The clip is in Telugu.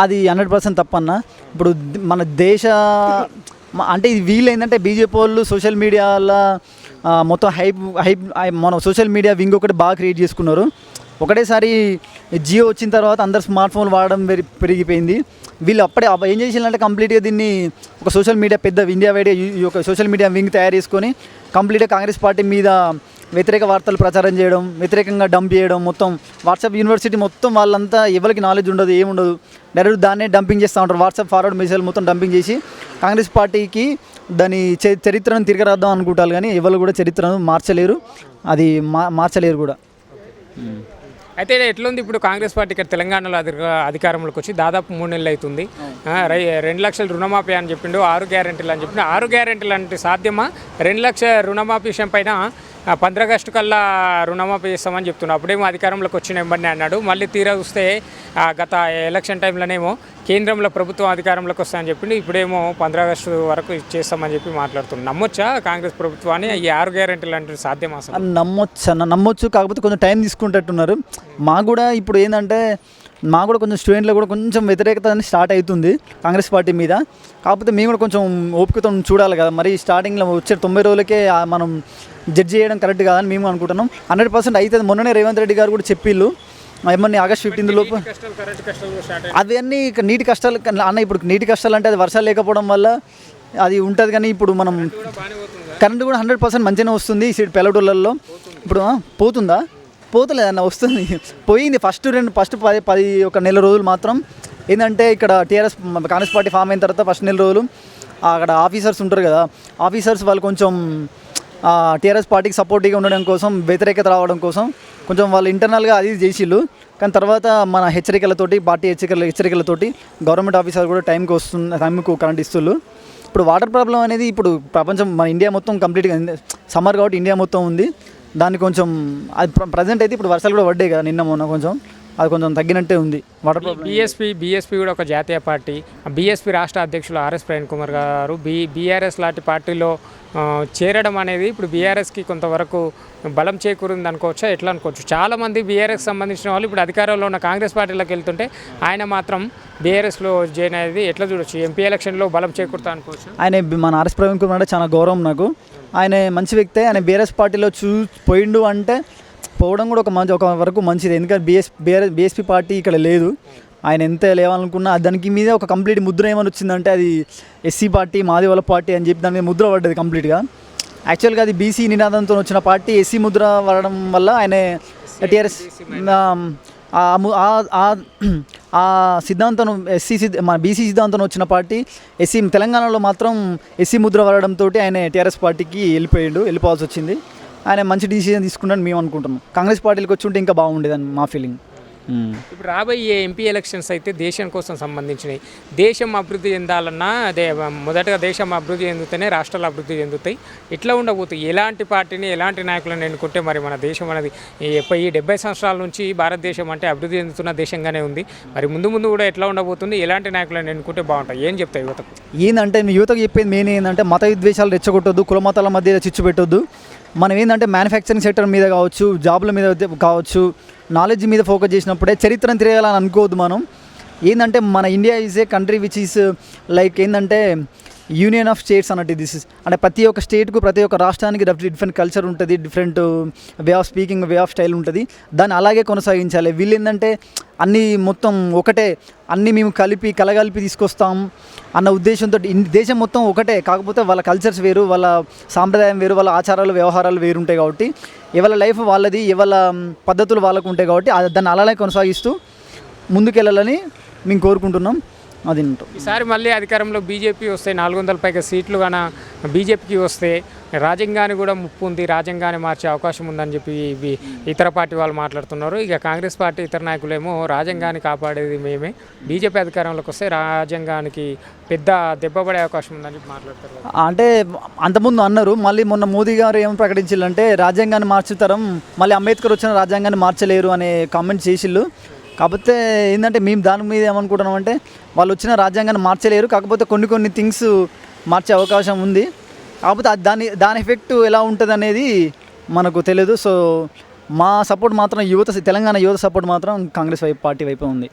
అది 100% తప్పన్న. ఇప్పుడు మన దేశ అంటే ఇది వీళ్ళేందంటే బీజేపీ వాళ్ళు సోషల్ మీడియాలో మొత్తం హైప్ హైప్ మన సోషల్ మీడియా వింగ్ ఒకటి బాగా క్రియేట్ చేసుకున్నారు. ఒకటేసారి జియో వచ్చిన తర్వాత అందరు స్మార్ట్ ఫోన్ వాడడం పెరిగిపోయింది. వీళ్ళు అప్పుడే ఏం చేసిందంటే కంప్లీట్గా దీన్ని ఒక సోషల్ మీడియా పెద్ద ఇండియా వైడ్ ఒక సోషల్ మీడియా వింగ్ తయారు చేసుకొని కంప్లీట్గా కాంగ్రెస్ పార్టీ మీద వ్యతిరేక వార్తలు ప్రచారం చేయడం, వ్యతిరేకంగా డంప్ చేయడం, మొత్తం వాట్సాప్ యూనివర్సిటీ మొత్తం వాళ్ళంతా ఎవరికి నాలెడ్జ్ ఉండదు, ఏముండదు, డైరెక్ట్ దాన్నే డంపింగ్ చేస్తూ ఉంటారు. వాట్సాప్ ఫార్వర్డ్ మెసేజ్ మొత్తం డంపింగ్ చేసి కాంగ్రెస్ పార్టీకి దాని చరిత్రను తిరగరాద్దాం అనుకుంటారు. కానీ ఎవరు కూడా చరిత్రను మార్చలేరు, అది మార్చలేరు కూడా. అయితే ఎట్లుంది ఇప్పుడు కాంగ్రెస్ పార్టీ ఇక్కడ తెలంగాణలో అధికారంలోకి వచ్చి దాదాపు 3 నెలలు అవుతుంది. 2 లక్షల రుణమాఫీ అని చెప్పిండు, 6 గ్యారెంటీలు అని చెప్పిండు. 6 గ్యారెంటీలు అంటే సాధ్యమా? 2 లక్షల రుణమాఫీ విషయం పైన 15 ఆగస్టు కల్లా రుణమాఫీ చేస్తామని చెప్తున్నాడు. అప్పుడేమో అధికారంలోకి వచ్చిన వెంబడినే అన్నాడు. మళ్ళీ తీరా చూస్తే గత ఎలక్షన్ టైంలోనేమో కేంద్రంలో ప్రభుత్వం అధికారంలోకి వస్తామని చెప్పిండు. ఇప్పుడేమో 15 ఆగస్టు వరకు చేస్తామని చెప్పి మాట్లాడుతున్నాడు. నమ్మొచ్చా కాంగ్రెస్ ప్రభుత్వాన్ని ఈ 6 గ్యారెంటీలు అంటే సాధ్యమా? నమ్మొచ్చు, కాకపోతే కొంచెం టైం తీసుకుంటున్నారు. మాకు కూడా ఇప్పుడు ఏంటంటే మాకు కూడా కొంచెం స్టూడెంట్లో కూడా కొంచెం వ్యతిరేకత స్టార్ట్ అవుతుంది కాంగ్రెస్ పార్టీ మీద. కాకపోతే మేము కూడా కొంచెం ఓపికతో చూడాలి కదా. మరి స్టార్టింగ్లో వచ్చే 90 రోజులకే మనం జడ్జ్ చేయడం కరెక్ట్ కాదని మేము అనుకుంటున్నాం. 100% అవుతుంది. మొన్ననే రేవంత్ రెడ్డి గారు కూడా చెప్పిళ్ళు ఏమన్నా ఆగస్ట్ 15 లోపు అవన్నీ నీటి కష్టాలు అన్న. ఇప్పుడు నీటి కష్టాలు అంటే అది వర్షాలు లేకపోవడం వల్ల అది ఉంటుంది. కానీ ఇప్పుడు మనం కరెంటు కూడా 100% మంచిగానే వస్తుంది ఈ సైడ్ పెల్లటూళ్ళల్లో. ఇప్పుడు పోతుందా? పోతలేదన్న, వస్తుంది. పోయింది ఫస్ట్ 10 నెల రోజులు మాత్రం ఏంటంటే ఇక్కడ టీఆర్ఎస్ కాంగ్రెస్ పార్టీ ఫామ్ అయిన తర్వాత ఫస్ట్ నెల రోజులు అక్కడ ఆఫీసర్స్ ఉంటారు కదా, ఆఫీసర్స్ వాళ్ళు కొంచెం టీఆర్ఎస్ పార్టీకి సపోర్టివ్గా ఉండడం కోసం, వ్యతిరేకత రావడం కోసం కొంచెం వాళ్ళు ఇంటర్నల్గా అది చేసిళ్ళు. కానీ తర్వాత మన హెచ్చరికలతోటి పార్టీ హెచ్చరికలతోటి గవర్నమెంట్ ఆఫీసర్ కూడా టైంకు కరెంట్ ఇస్తున్నారు. ఇప్పుడు వాటర్ ప్రాబ్లం అనేది ఇప్పుడు ప్రపంచం మన ఇండియా మొత్తం కంప్లీట్గా సమ్మర్ కాబట్టి ఇండియా మొత్తం ఉంది. దాన్ని కొంచెం అది ప్రజెంట్ అయితే ఇప్పుడు వర్షాలు కూడా పడ్డాయి కదా నిన్న మొన్న, కొంచెం అది కొంచెం తగ్గినట్టే ఉంది వాటర్ ప్రాబ్లం. బీఎస్పీ కూడా ఒక జాతీయ పార్టీ. బీఎస్పీ రాష్ట్ర అధ్యక్షులు ఆర్ఎస్ ప్రవీణ్ కుమార్ గారు బీఆర్ఎస్ లాంటి పార్టీలో చేరడం అనేది ఇప్పుడు బీఆర్ఎస్కి కొంతవరకు బలం చేకూరింది అనుకోవచ్చా, ఎట్లా అనుకోవచ్చు? చాలామంది బీఆర్ఎస్ సంబంధించిన వాళ్ళు ఇప్పుడు అధికారంలో ఉన్న కాంగ్రెస్ పార్టీలోకి వెళ్తుంటే ఆయన మాత్రం బీఆర్ఎస్లో జాయిన్ అయ్యేది ఎట్లా చూడొచ్చు? ఎంపీ ఎలక్షన్లో బలం చేకూరుతా అనుకోవచ్చు. ఆయన మన ఆర్ఎస్ ప్రవీణ్ కుమార్ అంటే చాలా గౌరవం నాకు. ఆయన మంచి వ్యక్తే. ఆయన బీఆర్ఎస్ పార్టీలో పోయిండు అంటే పోవడం కూడా ఒక వరకు మంచిది. ఎందుకంటే బీఎస్పీ పార్టీ ఇక్కడ లేదు. ఆయన ఎంత లేవాలనుకున్నా దానికి మీద ఒక కంప్లీట్ ముద్ర ఏమని వచ్చిందంటే అది ఎస్సీ పార్టీ, మాది వాళ్ళ పార్టీ అని చెప్పి దాని మీద ముద్ర పడ్డది కంప్లీట్గా. యాక్చువల్గా అది బీసీ నినాదంతో వచ్చిన పార్టీ ఎస్సీ ముద్ర పడడం వల్ల ఆయన టీఆర్ఎస్ ఆ సిద్ధాంతం మన బీసీ సిద్ధాంతం వచ్చిన పార్టీ ఎస్సీ తెలంగాణలో మాత్రం ఎస్సీ ముద్ర పడడంతో ఆయన టీఆర్ఎస్ పార్టీకి వెళ్ళిపోవాల్సి వచ్చింది. ఆయన మంచి డిసిజన్ తీసుకున్నాడని మేము అనుకుంటున్నాం. కాంగ్రెస్ పార్టీకి వచ్చి ఉంటే ఇంకా బాగుండేదని మా ఫీలింగ్. ఇప్పుడు రాబోయే ఎంపీ ఎలక్షన్స్ అయితే దేశం కోసం సంబంధించినవి. దేశం అభివృద్ధి చెందాలన్నా మొదటగా దేశం అభివృద్ధి చెందితేనే రాష్ట్రాలు అభివృద్ధి చెందుతాయి. ఇట్లా ఉండబోతుంది. ఎలాంటి పార్టీని ఎలాంటి నాయకులను ఎన్నుకుంటే మరి మన దేశం అనేది ఈ 70 సంవత్సరాల నుంచి భారతదేశం అంటే అభివృద్ధి చెందుతున్న దేశంగానే ఉంది. మరి ముందు కూడా ఎట్లా ఉండబోతుంది? ఎలాంటి నాయకులను ఎన్నుకుంటే బాగుంటాయి? ఏం చెప్తాయి యువతకు? ఏంటంటే యువతకు చెప్పేది మెయిన్ ఏంటంటే మత విద్వేషాలు రెచ్చగొట్టొద్దు, కుల మతాల మధ్య చిచ్చు పెట్టొద్దు. మనం ఏంటంటే మ్యానుఫ్యాక్చరింగ్ సెక్టర్ మీద కావచ్చు, జాబ్ల మీద కావచ్చు, నాలెడ్జ్ మీద ఫోకస్ చేసినప్పుడే చరిత్రను తిరగాలని అనుకోవద్దు. మనం ఏంటంటే మన India is a country which is like ఏంటంటే యూనియన్ ఆఫ్ స్టేట్స్ అన్నట్టు. దిస్ ఇస్ అంటే ప్రతి ఒక్క స్టేట్కు ప్రతి ఒక్క రాష్ట్రానికి డిఫరెంట్ కల్చర్ ఉంటుంది, different way of speaking, way of style ఉంటుంది. దాన్ని అలాగే కొనసాగించాలి. వీళ్ళు ఏంటంటే అన్నీ మొత్తం ఒకటే, అన్నీ మేము కలగలిపి తీసుకొస్తాం అన్న ఉద్దేశంతో దేశం మొత్తం ఒకటే. కాకపోతే వాళ్ళ కల్చర్స్ వేరు, వాళ్ళ సాంప్రదాయం వేరు, వాళ్ళ ఆచారాలు వ్యవహారాలు వేరు ఉంటాయి. కాబట్టి ఎవరి లైఫ్ వాళ్ళది, ఎవరి పద్ధతులు వాళ్ళకు ఉంటాయి. కాబట్టి దాన్ని అలాగే కొనసాగిస్తూ ముందుకెళ్ళాలని మేము కోరుకుంటున్నాం. అది ఈసారి మళ్ళీ అధికారంలో బీజేపీ వస్తే 400 పైగా సీట్లు కానీ బీజేపీకి వస్తే రాజ్యాంగాన్ని కూడా ముప్పు ఉంది, రాజ్యాంగాన్ని మార్చే అవకాశం ఉందని చెప్పి ఇతర పార్టీ వాళ్ళు మాట్లాడుతున్నారు. ఇక కాంగ్రెస్ పార్టీ ఇతర నాయకులేమో రాజ్యాంగాన్ని కాపాడేది మేమే, బీజేపీ అధికారంలోకి వస్తే రాజ్యాంగానికి పెద్ద దెబ్బ పడే అవకాశం ఉందని చెప్పి మాట్లాడతారు. అంటే అంతకుముందు అన్నారు, మళ్ళీ మొన్న మోదీ గారు ఏమని ప్రకటించారంటే రాజ్యాంగాన్ని మార్చుతారం, మళ్ళీ అంబేద్కర్ వచ్చిన రాజ్యాంగాన్ని మార్చలేరు అనే కామెంట్ చేసిళ్ళు. కాకపోతే ఏంటంటే మేము దాని మీద ఏమనుకుంటున్నాం అంటే వాళ్ళు వచ్చిన రాజ్యాంగాన్ని మార్చలేరు, కాకపోతే కొన్ని థింగ్స్ మార్చే అవకాశం ఉంది. కాకపోతే దాని ఎఫెక్ట్ ఎలా ఉంటుంది అనేది మనకు తెలియదు. సో మా సపోర్ట్ మాత్రం తెలంగాణ యువత సపోర్ట్ మాత్రం కాంగ్రెస్ పార్టీ వైపు ఉంది.